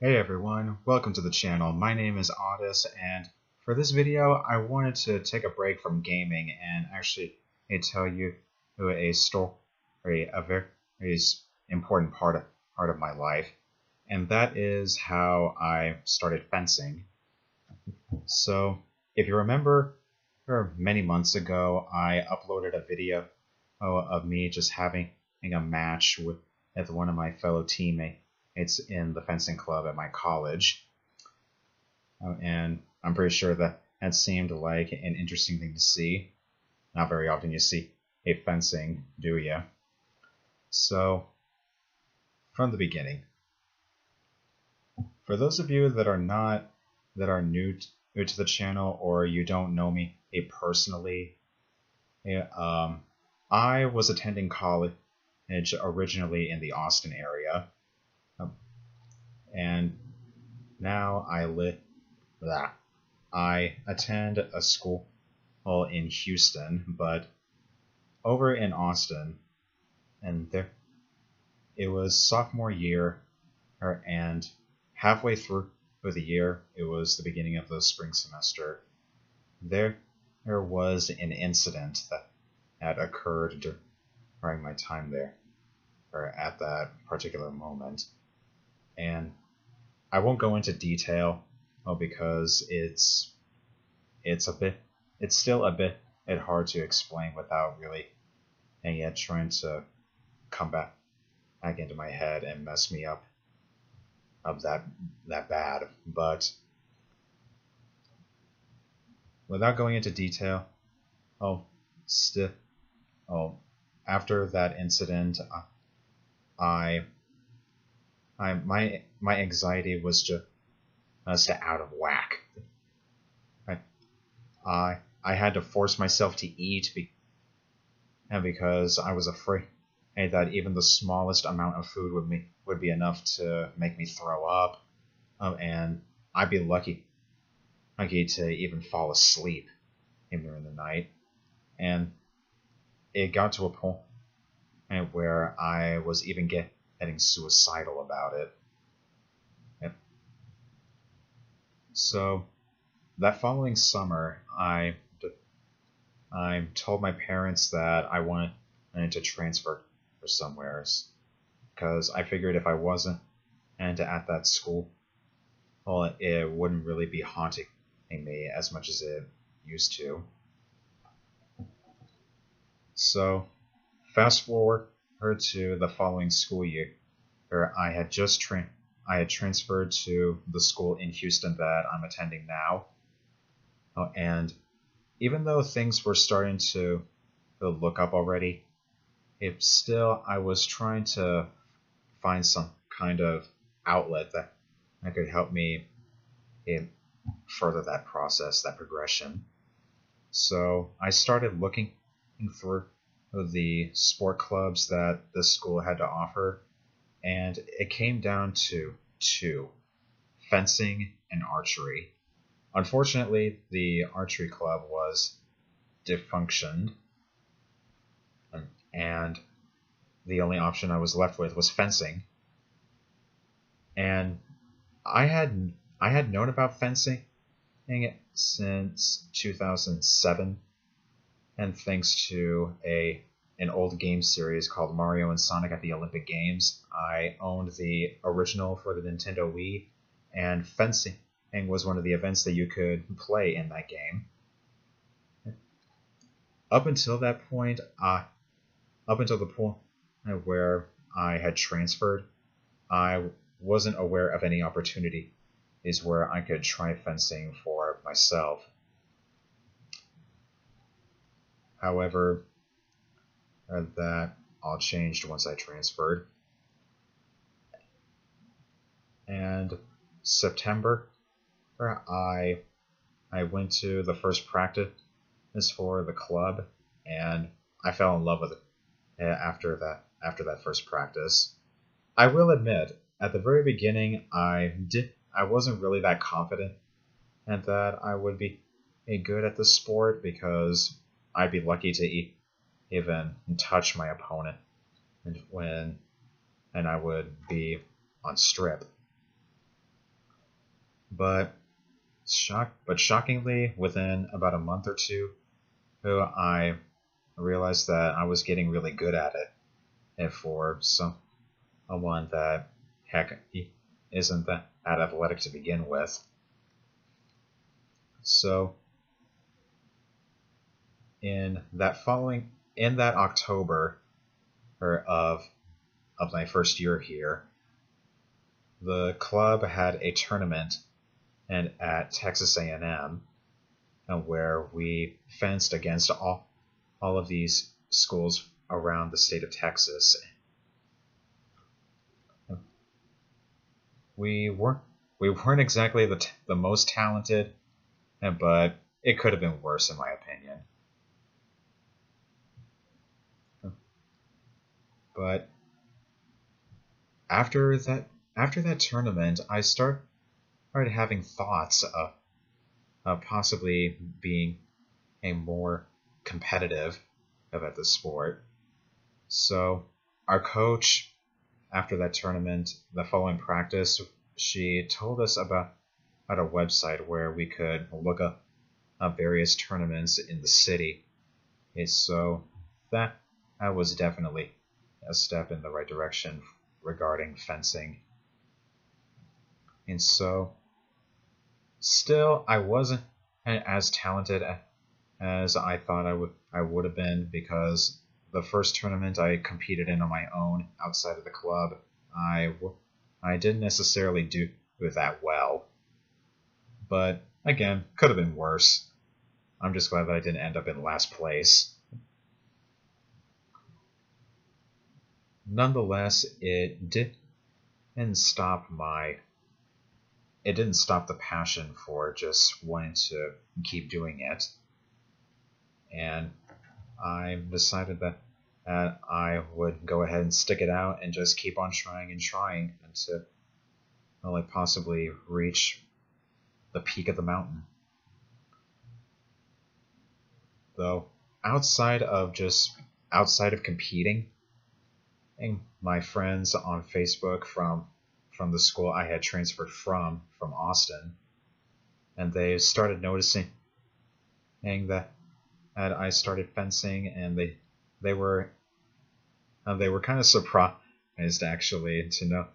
Hey everyone, welcome to the channel. My name is Audis, and for this video I wanted to take a break from gaming and actually tell you a story, a very important part of my life, and that is how I started fencing. So, if you remember, many months ago I uploaded a video of me just having a match with one of my fellow teammates in the fencing club at my college. And I'm pretty sure that seemed like an interesting thing to see. Not very often you see a fencing, do you? So, from the beginning, for those of you that are new to the channel or you don't know me personally, I was attending college originally in the Austin area, and now I attend a school in Houston, but over in Austin, and there it was sophomore year, and halfway through the year, it was the beginning of the spring semester. There was an incident that had occurred during my time there, or at that particular moment, and I won't go into detail, because it's still a bit hard to explain without really and yet trying to come back into my head and mess me up of that bad. But without going into detail, oh, still, oh, after that incident, I, my anxiety was just out of whack. I had to force myself to eat because I was afraid that even the smallest amount of food would be enough to make me throw up, and I'd be lucky to even fall asleep during the night. And it got to a point where I was even getting suicidal about it. So that following summer, I told my parents that I wanted to transfer for somewhere, because I figured if I wasn't at that school, well, it wouldn't really be haunting me as much as it used to. So, fast forward to the following school year, where I had transferred to the school in Houston that I'm attending now, and even though things were starting to look up already, I was trying to find some kind of outlet that could help me further that process, that progression. So I started looking through the sport clubs that the school had to offer, and it came down to two: fencing and archery. Unfortunately, the archery club was defunctioned, and the only option I was left with was fencing. And I had known about fencing since 2007, and thanks to an old game series called Mario and Sonic at the Olympic Games, I owned the original for the Nintendo Wii, and fencing was one of the events that you could play in that game. Up until that point, up until the point where I had transferred, I wasn't aware of any opportunity where I could try fencing for myself. However, that all changed once I transferred. And September, I went to the first practice for the club, and I fell in love with it after that first practice. I will admit, at the very beginning, I wasn't really that confident and that I would be good at the sport, because I'd be lucky to even touch my opponent and I would be on strip. But shockingly, within about a month or two, I realized that I was getting really good at it. And for someone that heck isn't that athletic to begin with. So in that October of my first year here, the club had a tournament and at Texas A&M, where we fenced against all of these schools around the state of Texas. We weren't we weren't exactly the most talented, but it could have been worse in my opinion. But after that tournament, I started having thoughts of possibly being a more competitive at the sport. So our coach, after that tournament, the following practice, she told us about a website where we could look up various tournaments in the city. And so that was definitely a step in the right direction regarding fencing. And so still, I wasn't as talented as I thought I would have been, because the first tournament I competed in on my own outside of the club, I didn't necessarily do that well. But again, could have been worse. I'm just glad that I didn't end up in last place. Nonetheless, it didn't stop the passion for just wanting to keep doing it. And I decided that I would go ahead and stick it out and just keep on trying and trying until I possibly reach the peak of the mountain. Though outside of competing, and my friends on Facebook from the school I had transferred from Austin, and they started noticing that I started fencing, and they were kind of surprised actually to know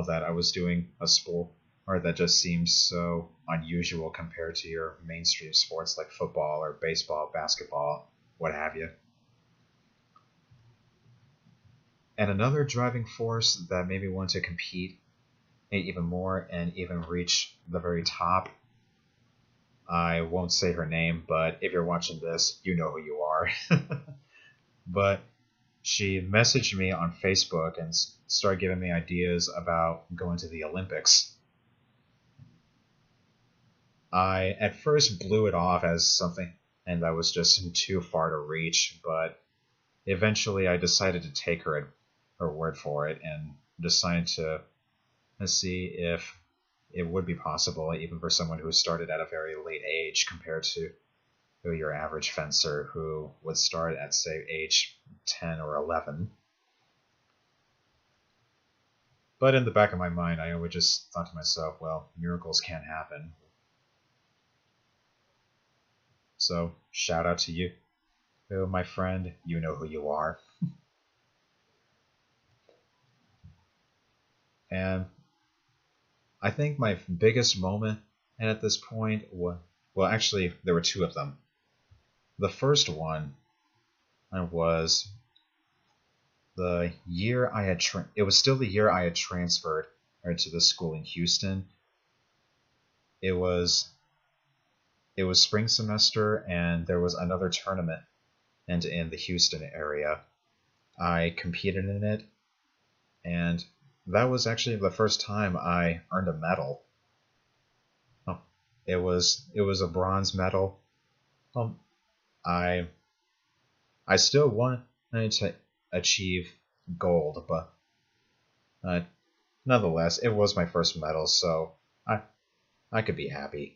that I was doing a sport or that just seems so unusual compared to your mainstream sports like football or baseball, basketball, what have you. And another driving force that made me want to compete even more and even reach the very top, I won't say her name, but if you're watching this, you know who you are. But she messaged me on Facebook and started giving me ideas about going to the Olympics. I at first blew it off as something and that was just too far to reach, but eventually I decided to take her word for it and decided to see if it would be possible, even for someone who started at a very late age compared to your average fencer who would start at, say, age 10 or 11. But in the back of my mind, I always just thought to myself, well, miracles can't happen. So, shout out to you, my friend. You know who you are. And I think my biggest moment at this point was, well, actually, there were two of them. The first one was the year I had it was still the year I had transferred to the school in Houston. It was spring semester, and there was another tournament and in the Houston area. I competed in it, and that was actually the first time I earned a medal. Oh, it was a bronze medal. I still wanted to achieve gold, but nonetheless, it was my first medal, so I could be happy.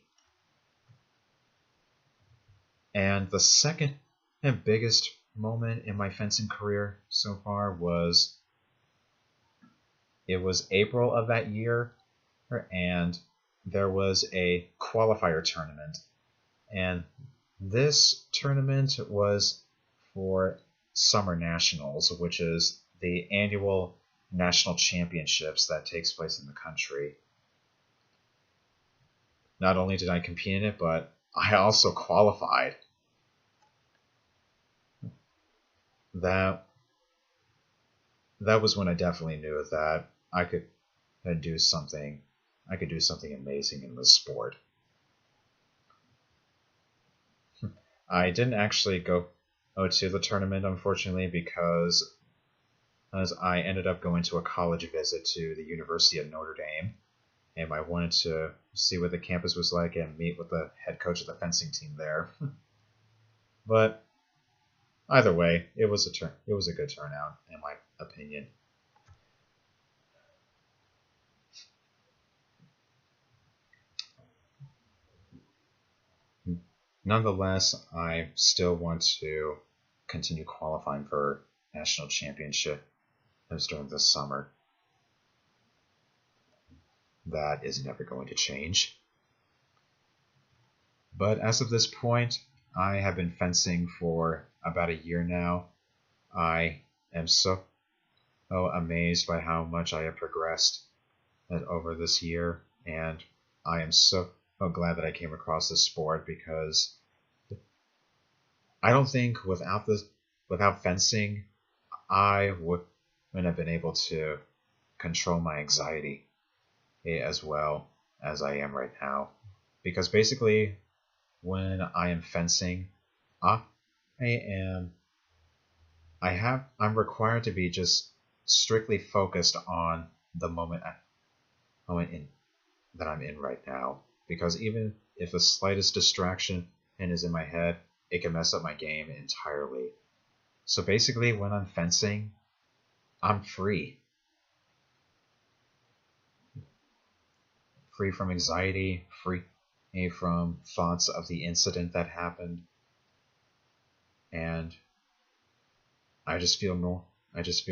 And the second and biggest moment in my fencing career so far was it was April of that year, and there was a qualifier tournament, and this tournament was for Summer Nationals, which is the annual national championships that takes place in the country. Not only did I compete in it, but I also qualified. That that was when I definitely knew that I could do something. I could do something amazing in this sport. I didn't actually go to the tournament, unfortunately, because as I ended up going to a college visit to the University of Notre Dame, and I wanted to see what the campus was like and meet with the head coach of the fencing team there. But either way, it was a good turnout, in my opinion. Nonetheless, I still want to continue qualifying for national championship during this summer. That is never going to change. But as of this point, I have been fencing for about a year now. I am so amazed by how much I have progressed over this year, and I am so glad that I came across this sport, because I don't think without fencing, I wouldn't have been able to control my anxiety as well as I am right now. Because basically, when I am fencing, I am I'm required to be just strictly focused on the moment that I'm in right now. Because even if the slightest distraction is in my head, it can mess up my game entirely. So basically, when I'm fencing, I'm free. Free from anxiety, free from thoughts of the incident that happened, and I just feel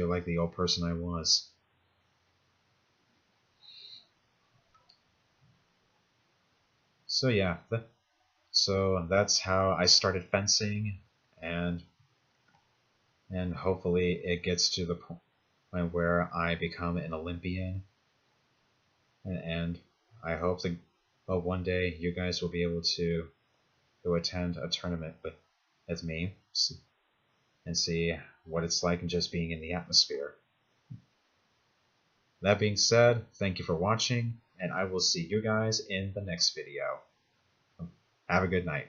like the old person I was. So yeah, so that's how I started fencing, and hopefully it gets to the point where I become an Olympian, and I hope that one day you guys will be able to attend a tournament with me and see what it's like just being in the atmosphere. That being said, thank you for watching, and I will see you guys in the next video. Have a good night.